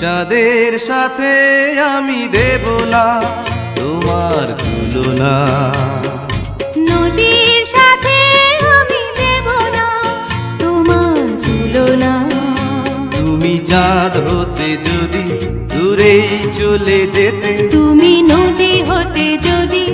চাঁদের সাথে আমি দেব না তোমার তুলনা, নদীর সাথে আমি দেব না তোমার তুলনা। তুমি চাঁদ হতে যদি দূরেই চলে যেতে, তুমি নদী হতে যদি